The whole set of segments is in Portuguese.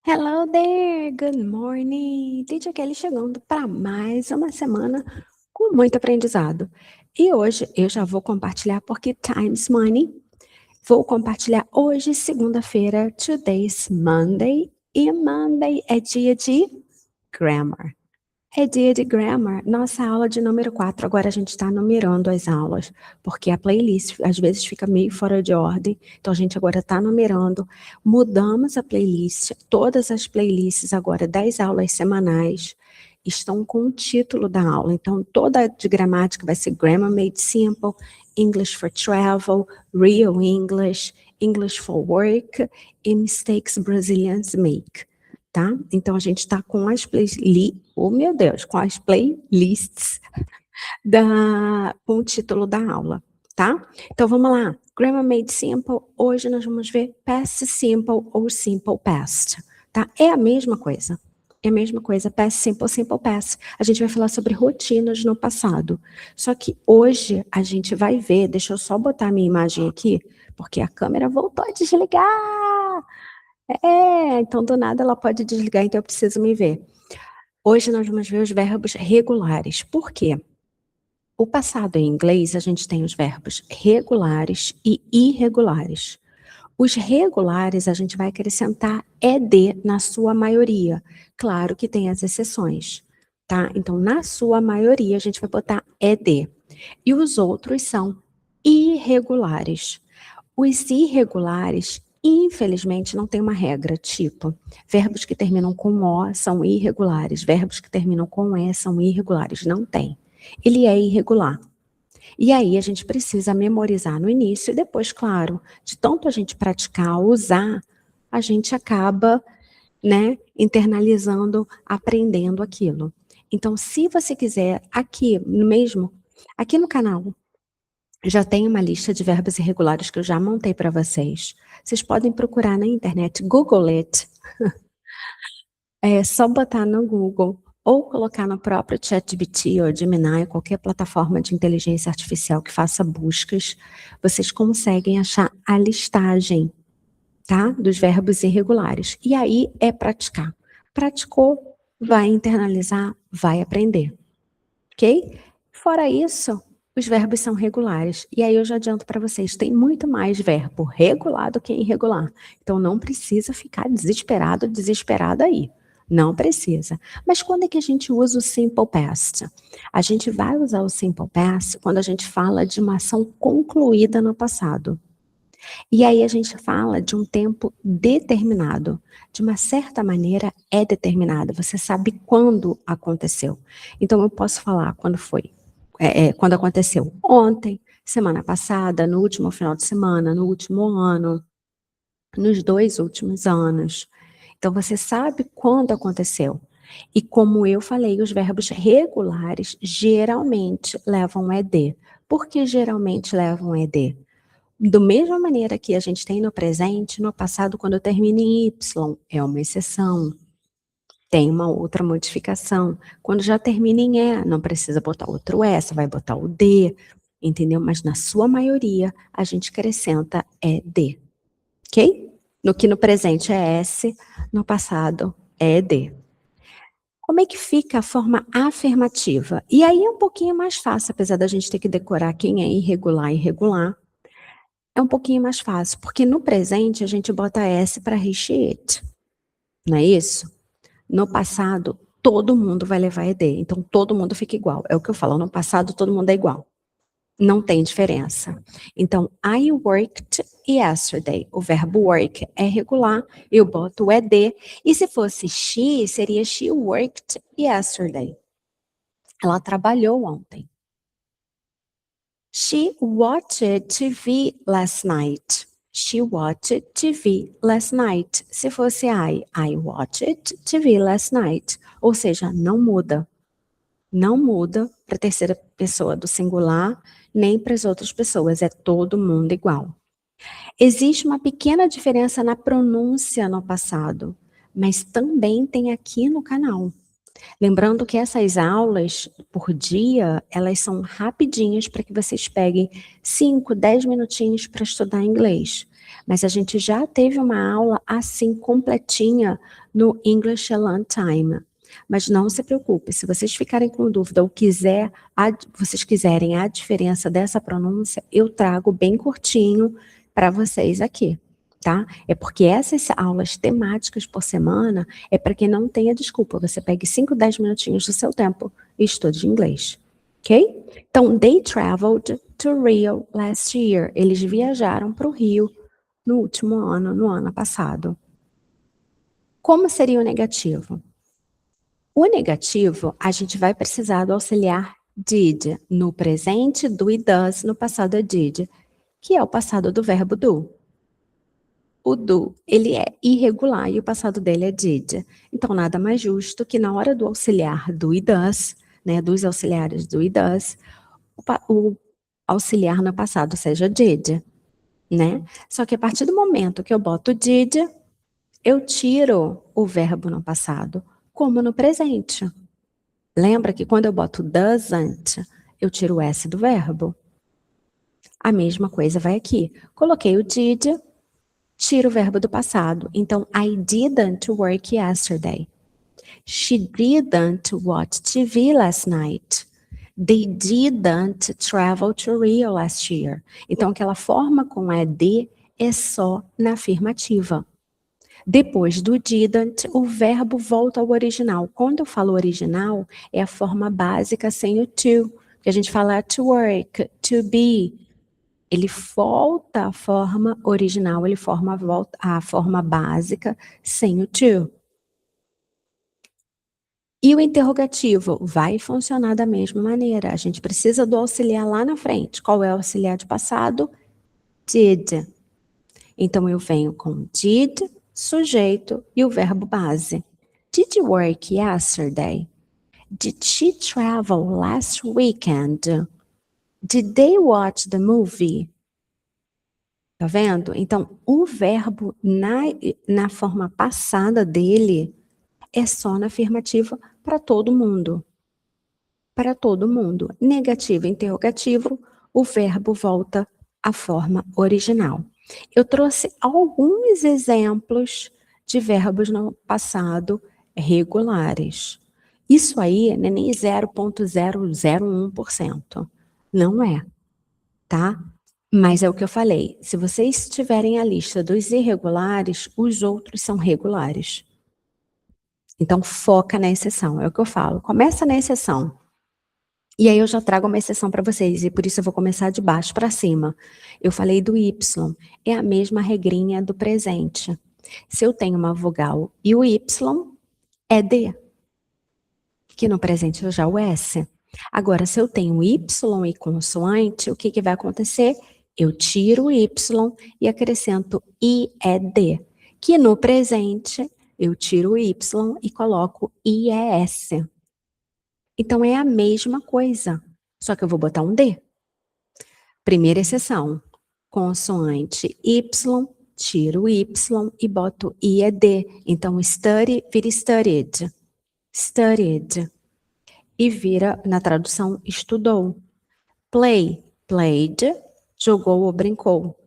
Hello there, good morning. Teacher Kelly chegando para mais uma semana com muito aprendizado. E hoje eu já vou compartilhar porque time's money. Vou compartilhar hoje, segunda-feira, today's Monday. E Monday é dia de grammar. É dia de grammar, nossa aula de número 4. Agora a gente está numerando as aulas, porque a playlist às vezes fica meio fora de ordem, então a gente agora está numerando. Mudamos a playlist, todas as playlists agora das aulas semanais estão com o título da aula, então toda de gramática vai ser Grammar Made Simple, English for Travel, Real English, English for Work e Mistakes Brazilians Make. Tá? Então a gente está com as playlists, oh meu Deus, com as playlists com o título da aula, tá? Então vamos lá, Grammar Made Simple, hoje nós vamos ver Past Simple ou Simple Past, tá? É a mesma coisa, Past Simple, Simple Past. A gente vai falar sobre rotinas no passado, só que hoje a gente vai ver, deixa eu só botar a minha imagem aqui, porque a câmera voltou a desligar. Então do nada ela pode desligar, então eu preciso me ver. Hoje nós vamos ver os verbos regulares. Por quê? O passado em inglês, a gente tem os verbos regulares e irregulares. Os regulares, a gente vai acrescentar ED na sua maioria. Claro que tem as exceções, tá? Então, na sua maioria, a gente vai botar ED. E os outros são irregulares. Os irregulares, infelizmente, não tem uma regra, tipo, verbos que terminam com O são irregulares, verbos que terminam com E são irregulares, não tem. Ele é irregular. E aí a gente precisa memorizar no início e depois, claro, de tanto a gente praticar, usar, a gente acaba, né, internalizando, aprendendo aquilo. Então, se você quiser, aqui no canal, já tem uma lista de verbos irregulares que eu já montei para vocês. Vocês podem procurar na internet, Google it. É só botar no Google ou colocar no próprio ChatGPT ou Gemini, qualquer plataforma de inteligência artificial que faça buscas, vocês conseguem achar a listagem, tá? Dos verbos irregulares. E aí é praticar. Praticou, vai internalizar, vai aprender. Ok? Fora isso, os verbos são regulares. E aí eu já adianto para vocês, tem muito mais verbo regular do que irregular. Então não precisa ficar desesperado, desesperada aí. Não precisa. Mas quando é que a gente usa o simple past? A gente vai usar o simple past quando a gente fala de uma ação concluída no passado. E aí a gente fala de um tempo determinado. De uma certa maneira é determinado. Você sabe quando aconteceu. Então eu posso falar quando foi. Quando aconteceu ontem, semana passada, no último final de semana, no último ano, nos 2 últimos anos. Então você sabe quando aconteceu. E como eu falei, os verbos regulares geralmente levam ED. Por que geralmente levam ED? Da mesma maneira que a gente tem no presente, no passado, quando termina em Y, é uma exceção. Tem uma outra modificação. Quando já termina em E, não precisa botar outro E, só vai botar o D, entendeu? Mas na sua maioria, a gente acrescenta ED, ok? No que no presente é S, no passado é ED. Como é que fica a forma afirmativa? E aí é um pouquinho mais fácil, apesar da gente ter que decorar quem é irregular e regular. É um pouquinho mais fácil, porque no presente a gente bota S para it, não é isso? No passado, todo mundo vai levar ED, então todo mundo fica igual. É o que eu falo, no passado todo mundo é igual. Não tem diferença. Então, I worked yesterday. O verbo work é regular, eu boto o ED. E se fosse she, seria she worked yesterday. Ela trabalhou ontem. She watched TV last night. She watched TV last night. Se fosse I watched TV last night. Ou seja, não muda. Não muda para a terceira pessoa do singular, nem para as outras pessoas. É todo mundo igual. Existe uma pequena diferença na pronúncia no passado, mas também tem aqui no canal. Lembrando que essas aulas por dia, elas são rapidinhas para que vocês peguem 5, 10 minutinhos para estudar inglês. Mas a gente já teve uma aula assim completinha no English Alone Time. Mas não se preocupe, se vocês ficarem com dúvida ou vocês quiserem a diferença dessa pronúncia, eu trago bem curtinho para vocês aqui, tá? É porque essas aulas temáticas por semana é para quem não tenha desculpa. Você pegue 5, 10 minutinhos do seu tempo e estude inglês, ok? Então, they traveled to Rio last year. Eles viajaram para o Rio no último ano, no ano passado. Como seria o negativo? O negativo, a gente vai precisar do auxiliar did. No presente, do e does, no passado é did, que é o passado do verbo do. O do, ele é irregular e o passado dele é did. Então, nada mais justo que na hora do auxiliar do e does, né, dos auxiliares do e does, o auxiliar no passado seja did, né? Só que a partir do momento que eu boto did, eu tiro o verbo no passado, como no presente. Lembra que quando eu boto doesn't, eu tiro o S do verbo? A mesma coisa vai aqui. Coloquei o did, tiro o verbo do passado. Então, I didn't work yesterday. She didn't watch TV last night. They didn't travel to Rio last year. Então, aquela forma com ED é só na afirmativa. Depois do didn't, o verbo volta ao original. Quando eu falo original, é a forma básica sem o to. Que a gente fala to work, to be. Ele volta à forma original, ele volta à forma básica sem o to. E o interrogativo vai funcionar da mesma maneira. A gente precisa do auxiliar lá na frente. Qual é o auxiliar de passado? Did. Então, eu venho com did, sujeito e o verbo base. Did you work yesterday? Did she travel last weekend? Did they watch the movie? Tá vendo? Então, o verbo na forma passada dele é só na afirmativa para todo mundo. Para todo mundo. Negativo e interrogativo, o verbo volta à forma original. Eu trouxe alguns exemplos de verbos no passado regulares. Isso aí não é nem 0,001%. Não é, tá? Mas é o que eu falei. Se vocês tiverem a lista dos irregulares, os outros são regulares. Então, foca na exceção. É o que eu falo. Começa na exceção. E aí eu já trago uma exceção para vocês, e por isso eu vou começar de baixo para cima. Eu falei do Y, é a mesma regrinha do presente. Se eu tenho uma vogal e o Y, é D, que no presente é já o S. Agora, se eu tenho Y e consoante, o que vai acontecer? Eu tiro o Y e acrescento IED, que no presente eu tiro o Y e coloco IES. Então, é a mesma coisa, só que eu vou botar um D. Primeira exceção, consoante Y, tiro o Y e boto IED. Então, study vira studied. Studied. E vira, na tradução, estudou. Play, played, jogou ou brincou.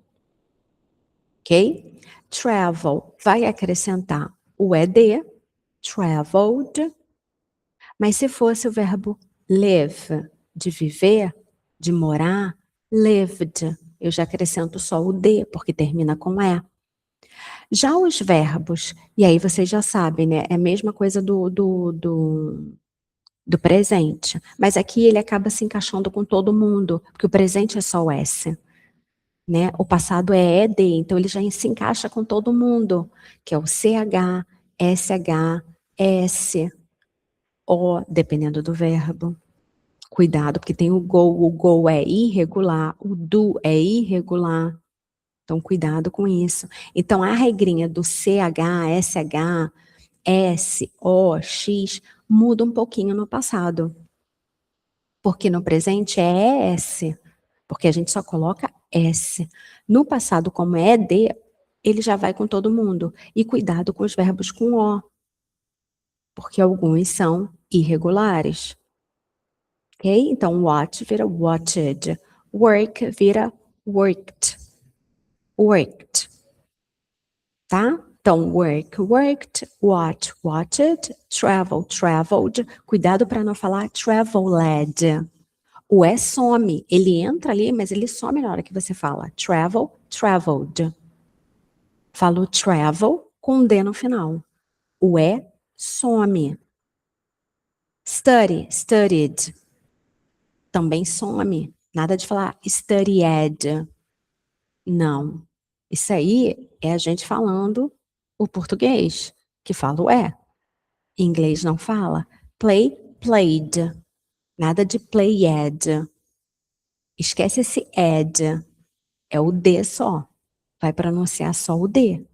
Ok? Travel, vai acrescentar o ED, traveled. Mas se fosse o verbo live, de viver, de morar, lived, eu já acrescento só o D, porque termina com E. Já os verbos, e aí vocês já sabem, né? É a mesma coisa do presente. Mas aqui ele acaba se encaixando com todo mundo, porque o presente é só o S. Né? O passado é ED, então ele já se encaixa com todo mundo, que é o CH, SH, S, O, dependendo do verbo. Cuidado, porque tem o go é irregular, o do é irregular. Então, cuidado com isso. Então, a regrinha do CH, SH, S, O, X, muda um pouquinho no passado. Porque no presente é ES, porque a gente só coloca S. No passado, como é ED, ele já vai com todo mundo. E cuidado com os verbos com O, porque alguns são irregulares. Ok? Então, watch vira watched. Work vira worked. Worked. tá? Então, work, worked, watch, watched, travel, traveled. Cuidado para não falar traveled. O E some, ele entra ali, mas ele some na hora que você fala. Travel, traveled. Falou travel com D no final. O E some. Study, studied. Também some. Nada de falar studied. Não. Isso aí é a gente falando o português, que fala o E. Em inglês não fala. Play, played. Nada de played. Esquece esse ed. É o D só. Vai pronunciar só o D.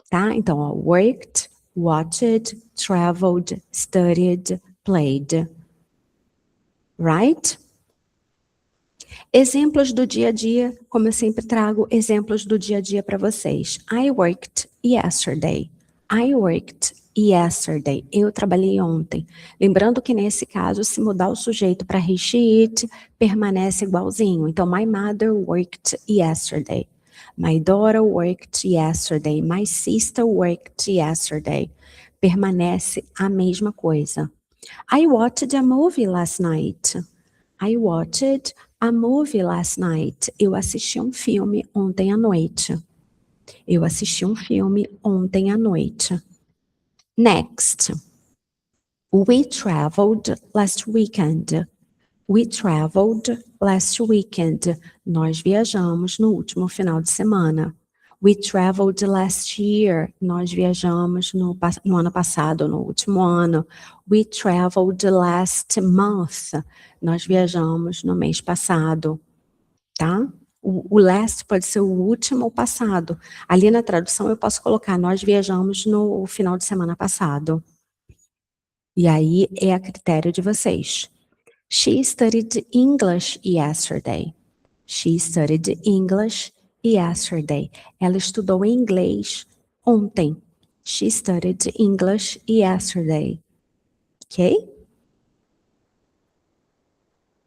Tá? Então, ó, worked, watched, traveled, studied, played. Right? Exemplos do dia a dia, como eu sempre trago exemplos do dia a dia para vocês. I worked yesterday. I worked yesterday. Eu trabalhei ontem. Lembrando que nesse caso, se mudar o sujeito para he, she, it, permanece igualzinho. Então, my mother worked yesterday. My daughter worked yesterday. My sister worked yesterday. Permanece a mesma coisa. I watched a movie last night. I watched a movie last night. Eu assisti um filme ontem à noite. Eu assisti um filme ontem à noite. Next. We traveled last weekend. We traveled last weekend. Nós viajamos no último final de semana. We traveled last year. Nós viajamos no ano passado, no último ano. We traveled last month. Nós viajamos no mês passado, tá? O last pode ser o último ou passado. Ali na tradução eu posso colocar, nós viajamos no final de semana passado. E aí é a critério de vocês. She studied English yesterday. She studied English yesterday. Ela estudou inglês ontem. She studied English yesterday. Ok?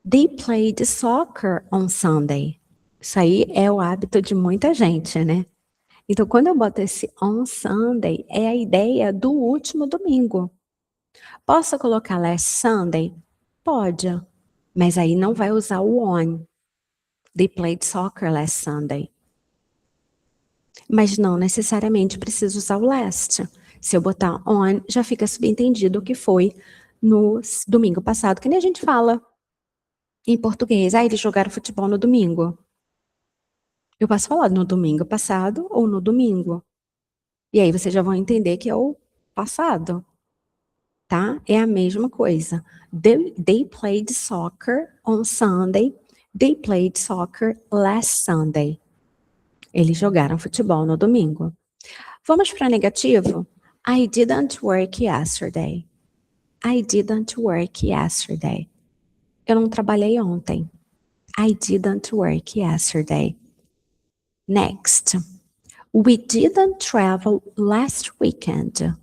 They played soccer on Sunday. Isso aí é o hábito de muita gente, né? Então, quando eu boto esse on Sunday, é a ideia do último domingo. Posso colocar last Sunday? Pode, mas aí não vai usar o on. They played soccer last Sunday. Mas não necessariamente preciso usar o last. Se eu botar on, já fica subentendido que foi no domingo passado, que nem a gente fala em português. Ah, eles jogaram futebol no domingo. Eu posso falar no domingo passado ou no domingo. E aí vocês já vão entender que é o passado. Tá? É a mesma coisa. They played soccer on Sunday. They played soccer last Sunday. Eles jogaram futebol no domingo. Vamos para negativo? I didn't work yesterday. I didn't work yesterday. Eu não trabalhei ontem. I didn't work yesterday. Next. We didn't travel last weekend.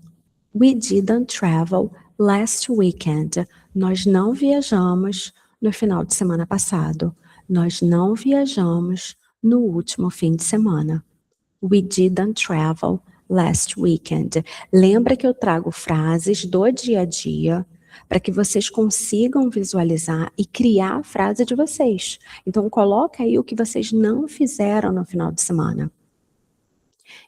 We didn't travel last weekend. Nós não viajamos no final de semana passado. Nós não viajamos no último fim de semana. We didn't travel last weekend. Lembra que eu trago frases do dia a dia para que vocês consigam visualizar e criar a frase de vocês. Então, coloca aí o que vocês não fizeram no final de semana.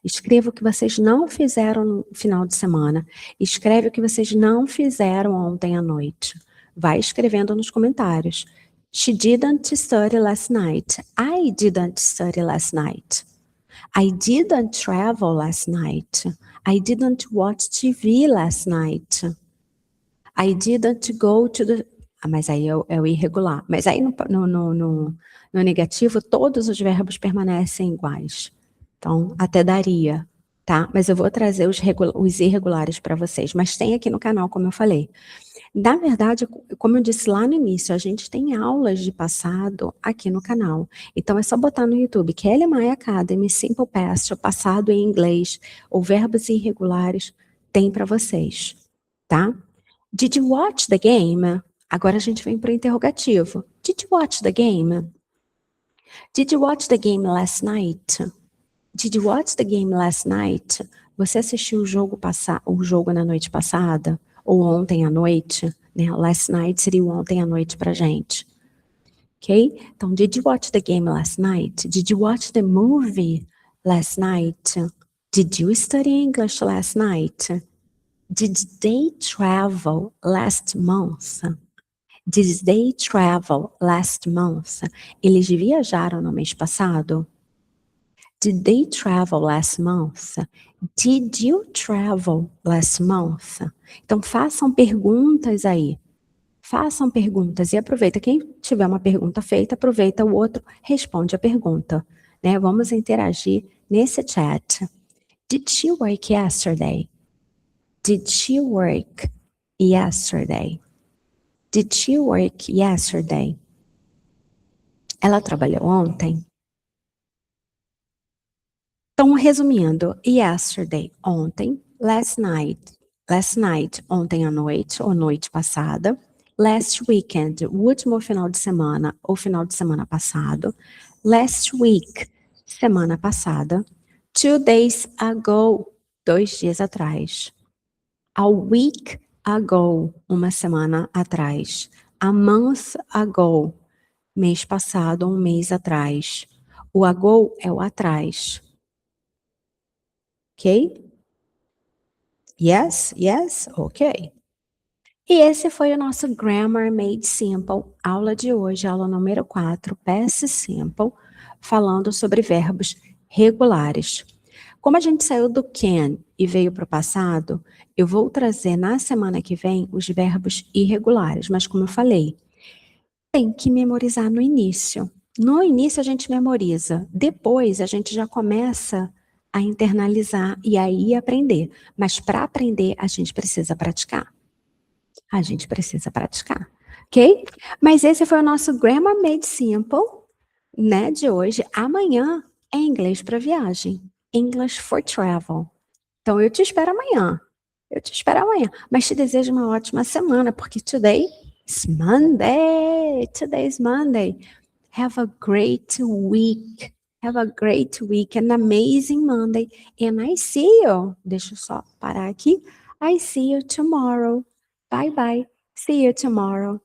Escreva o que vocês não fizeram no final de semana. Escreve o que vocês não fizeram ontem à noite. Vai escrevendo nos comentários. She didn't study last night. I didn't study last night. I didn't travel last night. I didn't watch TV last night. I didn't go to the... mas aí é o irregular. Mas aí no negativo, todos os verbos permanecem iguais. Então, até daria, tá? Mas eu vou trazer os irregulares para vocês. Mas tem aqui no canal, como eu falei. Na verdade, como eu disse lá no início, a gente tem aulas de passado aqui no canal. Então, é só botar no YouTube, Kelly Maia Academy, Simple Past, passado em inglês, ou verbos irregulares, tem para vocês, tá? Did you watch the game? Agora a gente vem para o interrogativo. Did you watch the game? Did you watch the game last night? Did you watch the game last night? Você assistiu o jogo na noite passada? Ou ontem à noite? Né? Last night seria ontem à noite pra gente. Ok? Então, did you watch the game last night? Did you watch the movie last night? Did you study English last night? Did they travel last month? Did they travel last month? Eles viajaram no mês passado? Did they travel last month? Did you travel last month? Então, façam perguntas aí. Façam perguntas e aproveita. Quem tiver uma pergunta feita, aproveita o outro, responde a pergunta. Né? Vamos interagir nesse chat. Did she work yesterday? Did she work yesterday? Did she work yesterday? Ela trabalhou ontem? Então, resumindo, yesterday, ontem, last night, ontem à noite, ou noite passada, last weekend, o último final de semana, ou final de semana passado, last week, semana passada, 2 days ago, 2 dias atrás, a week ago, uma semana atrás, a month ago, mês passado, um mês atrás. O ago é o atrás. Ok? Yes, yes, ok. E esse foi o nosso Grammar Made Simple, aula de hoje, aula número 4, Past Simple, falando sobre verbos regulares. Como a gente saiu do can e veio para o passado, eu vou trazer na semana que vem os verbos irregulares, mas como eu falei, tem que memorizar no início. No início a gente memoriza, depois a gente já começa a internalizar e aí aprender. Mas para aprender a gente precisa praticar. A gente precisa praticar, ok? Mas esse foi o nosso Grammar Made Simple, né, de hoje. Amanhã é inglês para viagem, English for Travel. Então eu te espero amanhã. Eu te espero amanhã. Mas te desejo uma ótima semana, porque today is Monday. Today is Monday. Have a great week. Have a great week, an amazing Monday. And I see you. Deixa eu só parar aqui. I see you tomorrow. Bye bye. See you tomorrow.